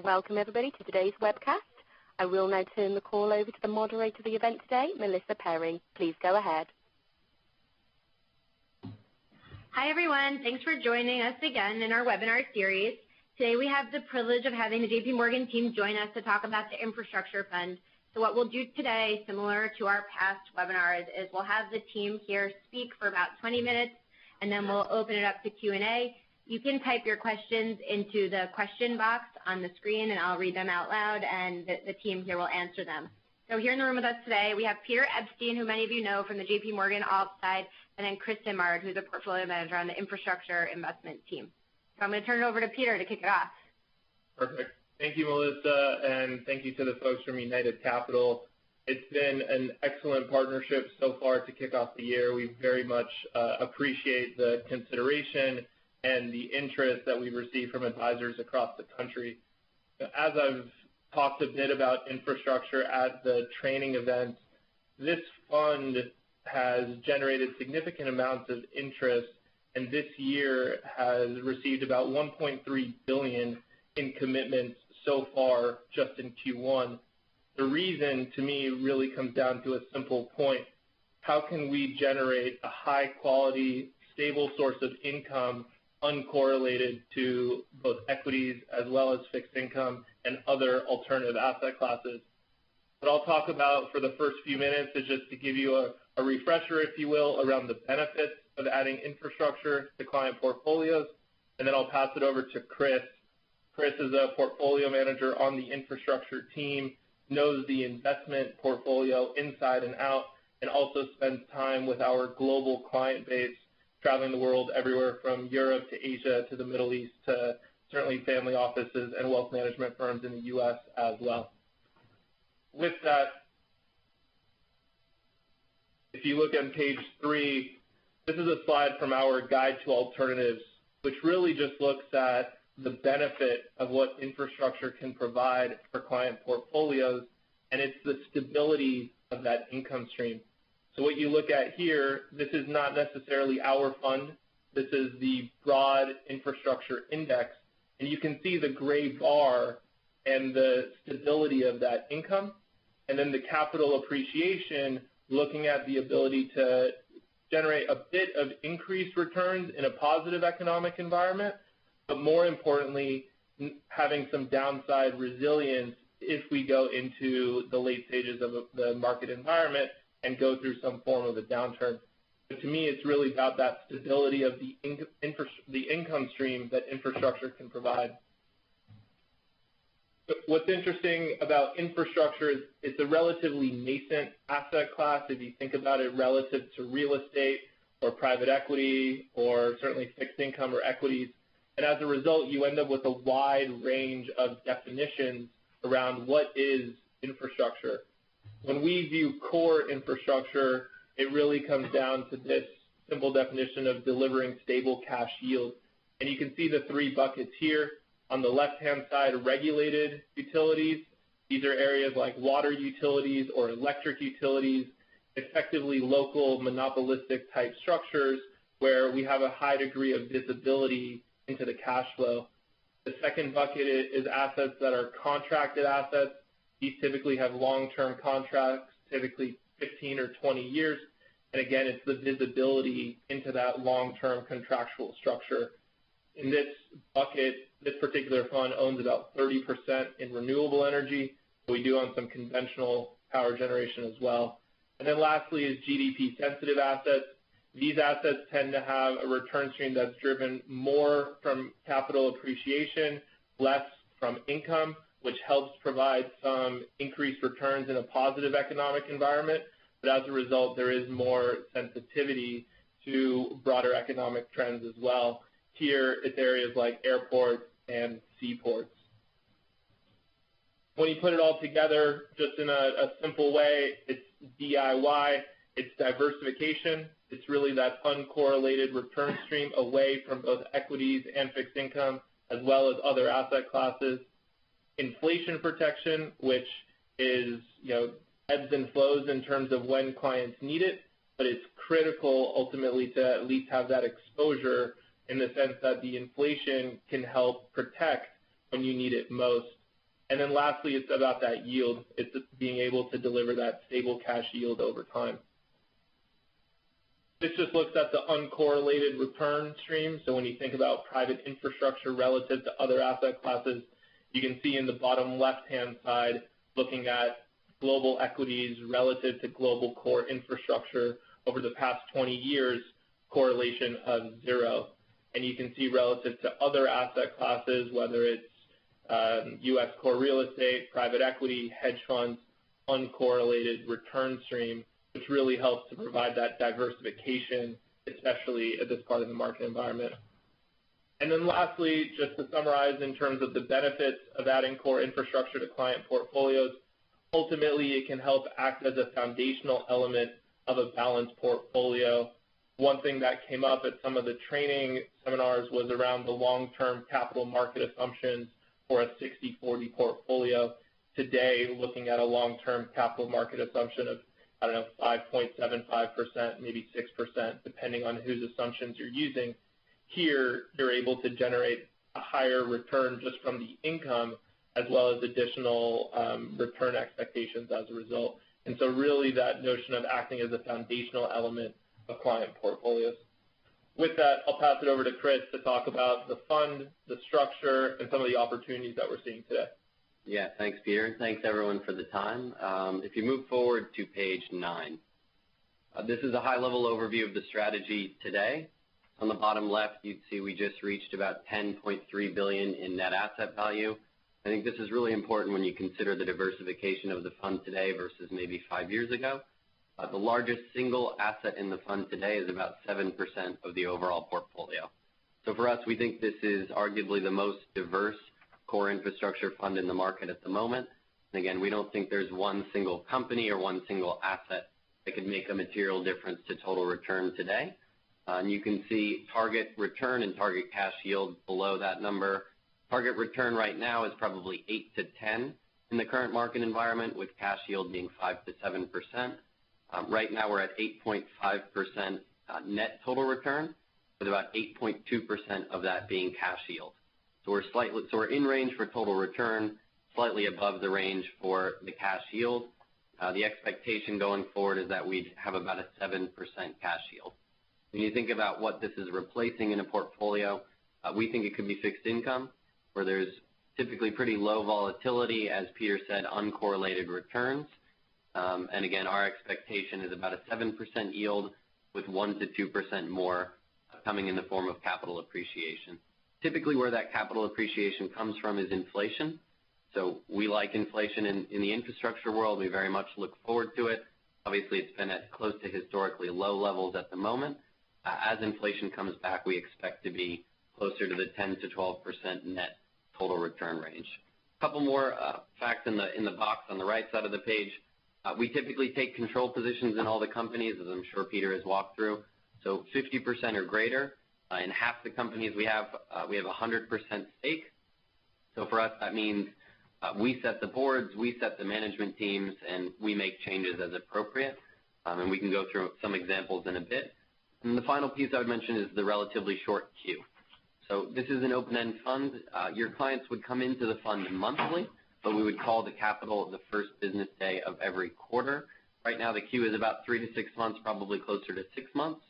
Welcome, everybody, to today's webcast. I will now turn the call over to the moderator of the event today, Melissa Perry. Please go ahead. Hi, everyone. Thanks for joining us again in our webinar series. Today we have the privilege of having the JP Morgan team join us to talk about the infrastructure fund. So what we'll do today, similar to our past webinars, is we'll have the team here speak for about 20 minutes, and then we'll open it up to Q&A. You can type your questions into the question box on the screen, and I'll read them out loud, and the team here will answer them. So here in the room with us today, we have Peter Epstein, who many of you know from the JP Morgan Alt side, and then Chris Simard, who's a portfolio manager on the infrastructure investment team. So I'm going to turn it over to Peter to kick it off. Perfect. Thank you, Melissa, and thank you to the folks from United Capital. It's been an excellent partnership so far to kick off the year. We very much appreciate the consideration and the interest that we've received from advisors across the country. As I've talked a bit about infrastructure at the training events, this fund has generated significant amounts of interest, and this year has received about $1.3 billion in commitments so far just in Q1. The reason, to me, really comes down to a simple point. How can we generate a high-quality, stable source of income uncorrelated to both equities as well as fixed income and other alternative asset classes? What I'll talk about for the first few minutes is just to give you a refresher, if you will, around the benefits of adding infrastructure to client portfolios, and then I'll pass it over to Chris. Chris is a portfolio manager on the infrastructure team, knows the investment portfolio inside and out, and also spends time with our global client base, traveling the world everywhere from Europe to Asia to the Middle East to certainly family offices and wealth management firms in the U.S. as well. With that, if you look on page 3, this is a slide from our Guide to Alternatives, which really just looks at the benefit of what infrastructure can provide for client portfolios, and it's the stability of that income stream. So what you look at here, this is not necessarily our fund. This is the broad infrastructure index, and you can see the gray bar and the stability of that income, and then the capital appreciation, looking at the ability to generate a bit of increased returns in a positive economic environment, but more importantly, having some downside resilience if we go into the late stages of the market environment and go through some form of a downturn. But to me, it's really about that stability of the income stream that infrastructure can provide. But what's interesting about infrastructure is it's a relatively nascent asset class if you think about it relative to real estate or private equity or certainly fixed income or equities. And as a result, you end up with a wide range of definitions around what is infrastructure. When we view core infrastructure, it really comes down to this simple definition of delivering stable cash yield. And you can see the 3 buckets here. On the left-hand side, regulated utilities. These are areas like water utilities or electric utilities, effectively local monopolistic type structures where we have a high degree of visibility into the cash flow. The second bucket is assets that are contracted assets. These typically have long-term contracts, typically 15 or 20 years. And again, it's the visibility into that long-term contractual structure. In this bucket, this particular fund owns about 30% in renewable energy. We do own some conventional power generation as well. And then lastly is GDP-sensitive assets. These assets tend to have a return stream that's driven more from capital appreciation, less from income, which helps provide some increased returns in a positive economic environment. But as a result, there is more sensitivity to broader economic trends as well. Here, it's areas like airports and seaports. When you put it all together, just in a simple way, it's DIY, it's diversification. It's really that uncorrelated return stream away from both equities and fixed income, as well as other asset classes. Inflation protection, which is, ebbs and flows in terms of when clients need it, but it's critical ultimately to at least have that exposure in the sense that the inflation can help protect when you need it most. And then lastly, it's about that yield. It's being able to deliver that stable cash yield over time. This just looks at the uncorrelated return stream. So when you think about private infrastructure relative to other asset classes, you can see in the bottom left-hand side, looking at global equities relative to global core infrastructure over the past 20 years, correlation of 0. And you can see relative to other asset classes, whether it's U.S. core real estate, private equity, hedge funds, uncorrelated return stream, which really helps to provide that diversification, especially at this part of the market environment. And then lastly, just to summarize in terms of the benefits of adding core infrastructure to client portfolios, ultimately it can help act as a foundational element of a balanced portfolio. One thing that came up at some of the training seminars was around the long-term capital market assumptions for a 60-40 portfolio. Today, looking at a long-term capital market assumption of 5.75%, maybe 6%, depending on whose assumptions you're using. Here, you're able to generate a higher return just from the income, as well as additional return expectations as a result. And so really that notion of acting as a foundational element of client portfolios. With that, I'll pass it over to Chris to talk about the fund, the structure, and some of the opportunities that we're seeing today. Yeah, thanks, Peter, and thanks everyone for the time. If you move forward to page 9, this is a high-level overview of the strategy today. On the bottom left, you'd see we just reached about $10.3 billion in net asset value. I think this is really important when you consider the diversification of the fund today versus maybe 5 years ago. The largest single asset in the fund today is about 7% of the overall portfolio. So for us, we think this is arguably the most diverse core infrastructure fund in the market at the moment. And again, we don't think there's one single company or one single asset that could make a material difference to total return today. And you can see target return and target cash yield below that number. Target return right now is probably 8 to 10 in the current market environment, with cash yield being 5 to 7%. Right now we're at 8.5% net total return, with about 8.2% of that being cash yield. So we're in range for total return, slightly above the range for the cash yield. The expectation going forward is that we'd have about a 7% cash yield. When you think about what this is replacing in a portfolio, we think it could be fixed income, where there's typically pretty low volatility, as Peter said, uncorrelated returns. And again, our expectation is about a 7% yield with 1 to 2% more coming in the form of capital appreciation. Typically where that capital appreciation comes from is inflation. So we like inflation in the infrastructure world. We very much look forward to it. Obviously, it's been at close to historically low levels at the moment. As inflation comes back, we expect to be closer to the 10 to 12% net total return range. A couple more facts in the box on the right side of the page. We typically take control positions in all the companies, as I'm sure Peter has walked through. So 50% or greater. In half the companies we have a 100% stake. So for us, that means we set the boards, we set the management teams, and we make changes as appropriate. And we can go through some examples in a bit. And the final piece I would mention is the relatively short queue. So this is an open-end fund. Your clients would come into the fund monthly, but we would call the capital the first business day of every quarter. Right now the queue is about 3 to 6 months, probably closer to 6 months.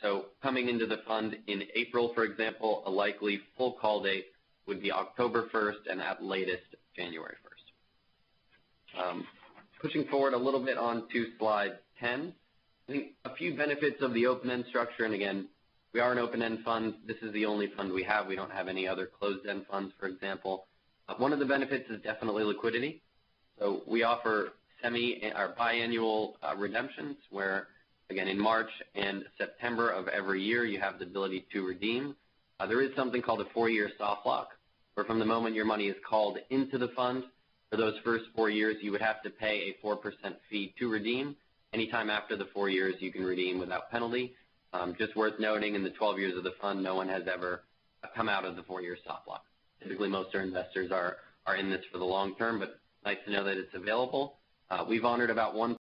So coming into the fund in April, for example, a likely full call date would be October 1st and at latest January 1st. Pushing forward a little bit on to slide 10, I think a few benefits of the open-end structure, and again, we are an open-end fund. This is the only fund we have. We don't have any other closed-end funds, for example. One of the benefits is definitely liquidity. So we offer biannual redemptions where, again, in March and September of every year, you have the ability to redeem. There is something called a 4-year soft lock, where from the moment your money is called into the fund, for those first 4 years, you would have to pay a 4% fee to redeem. Anytime after the 4 years, you can redeem without penalty. Just worth noting, in the 12 years of the fund, no one has ever come out of the 4-year soft lock. Typically, most of our investors are in this for the long term, but nice to know that it's available. We've honored about $1.6